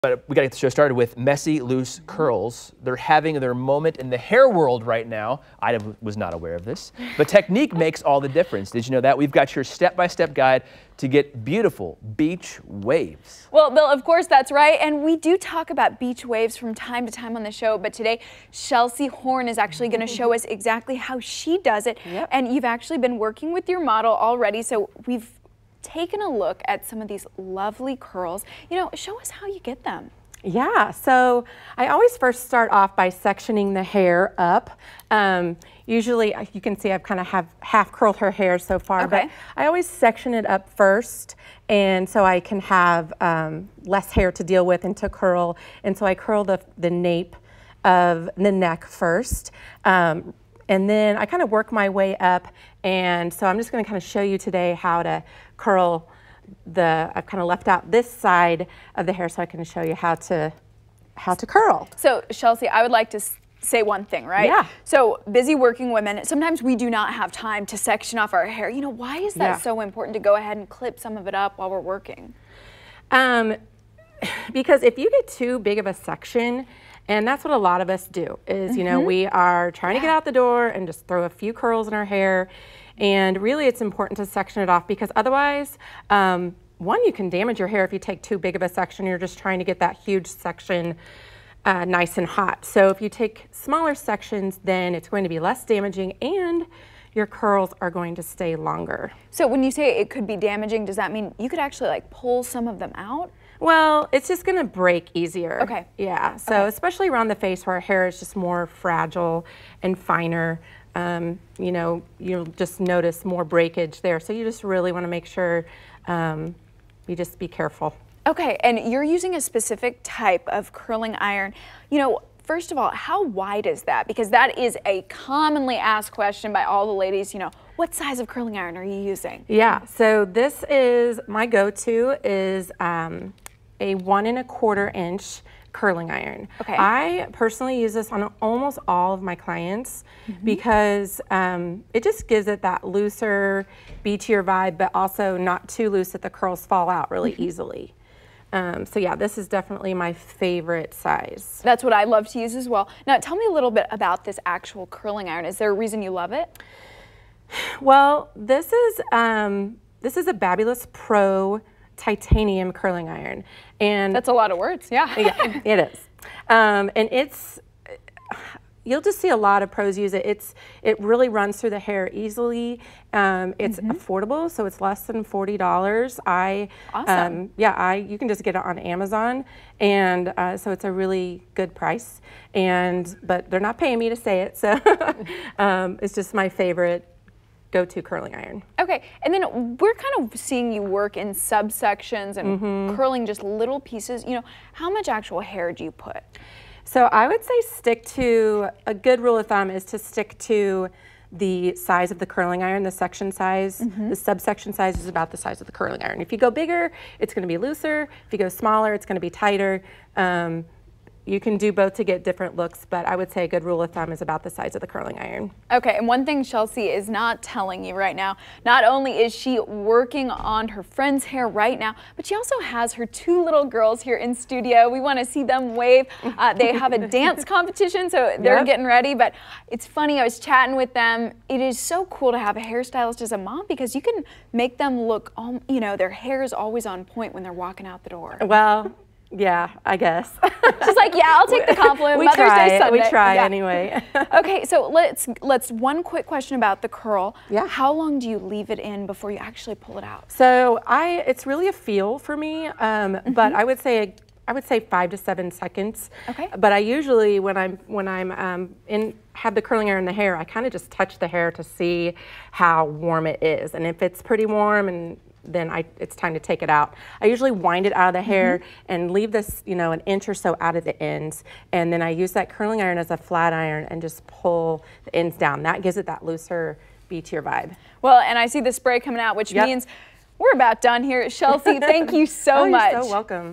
But we got to get the show started with messy, loose curls. They're having their moment in the hair world right now. I was not aware of this, but technique makes all the difference. Did you know that? We've got your step-by-step guide to get beautiful beach waves. Well, Bill, of course that's right, and we do talk about beach waves from time to time on the show, but today Shelsea Horn is actually going to show us exactly how she does it. Yep. And you've actually been working with your model already, so we've taken a look at some of these lovely curls. You know, show us how you get them. Yeah, so I always first start off by sectioning the hair up. Usually, you can see I've kind of half curled her hair so far, Okay. but I always section it up first, and so I can have less hair to deal with and to curl. And so I curl the nape of the neck first, and then I kind of work my way up. And so I'm just going to kind of show you today how to curl I've kind of left out this side of the hair so I can show you how to curl. So Shelsea, I would like to say one thing, right? Yeah. So busy working women, sometimes we do not have time to section off our hair. You know, why is that Yeah. so important to go ahead and clip some of it up while we're working? Because if you get too big of a section, and that's what a lot of us do, is, you know, we are trying to get out the door and just throw a few curls in our hair. And really it's important to section it off, because otherwise, one, you can damage your hair if you take too big of a section. You're just trying to get that huge section nice and hot. So if you take smaller sections, then it's going to be less damaging and your curls are going to stay longer. So when you say it could be damaging, does that mean you could actually like pull some of them out? Well, it's just going to break easier. Okay. Yeah, so especially around the face where our hair is just more fragile and finer, you know, you'll just notice more breakage there. So you just really want to make sure you just be careful. Okay, and you're using a specific type of curling iron. You know, first of all, how wide is that? Because that is a commonly asked question by all the ladies. You know, what size of curling iron are you using? Yeah, so this is, my go-to is a 1 1/4 inch curling iron. Okay. I personally use this on almost all of my clients because it just gives it that looser, beachier vibe, but also not too loose that the curls fall out really easily. So yeah, this is definitely my favorite size. That's what I love to use as well. Now tell me a little bit about this actual curling iron. Is there a reason you love it? Well, this is a Babulous Pro titanium curling iron, and that's a lot of words. Yeah, yeah, it is. And you'll just see a lot of pros use it. It really runs through the hair easily. It's affordable, so it's less than $40. Awesome. Yeah, you can just get it on Amazon, and so it's a really good price. But they're not paying me to say it, so it's just my favorite go-to curling iron. Okay, and then we're kind of seeing you work in subsections and curling just little pieces. You know, how much actual hair do you put? So I would say a good rule of thumb is to stick to the size of the curling iron, the section size. The subsection size is about the size of the curling iron. If you go bigger, it's going to be looser. If you go smaller, it's going to be tighter. You can do both to get different looks, but I would say a good rule of thumb is about the size of the curling iron. Okay, and one thing Shelsea is not telling you right now, not only is she working on her friend's hair right now, but she also has her 2 little girls here in studio. We want to see them wave. They have a dance competition, so they're getting ready, but it's funny, I was chatting with them. It is so cool to have a hairstylist as a mom because you can make them look, you know, their hair is always on point when they're walking out the door. Well, yeah, I guess. She's like, yeah, I'll take the compliment. We Mother's try Day Sunday. We try anyway. Okay, so let's one quick question about the curl. Yeah. How long do you leave it in before you actually pull it out? So it's really a feel for me, but I would say 5 to 7 seconds. Okay. But I usually when I'm have the curling iron in the hair, I kind of just touch the hair to see how warm it is, and if it's pretty warm, and then it's time to take it out. I usually wind it out of the hair and leave this, you know, 1 inch or so out of the ends, and then I use that curling iron as a flat iron and just pull the ends down. That gives it that looser, beachier vibe. Well, and I see the spray coming out, which means we're about done here. Shelsea, thank you so much. You're so welcome.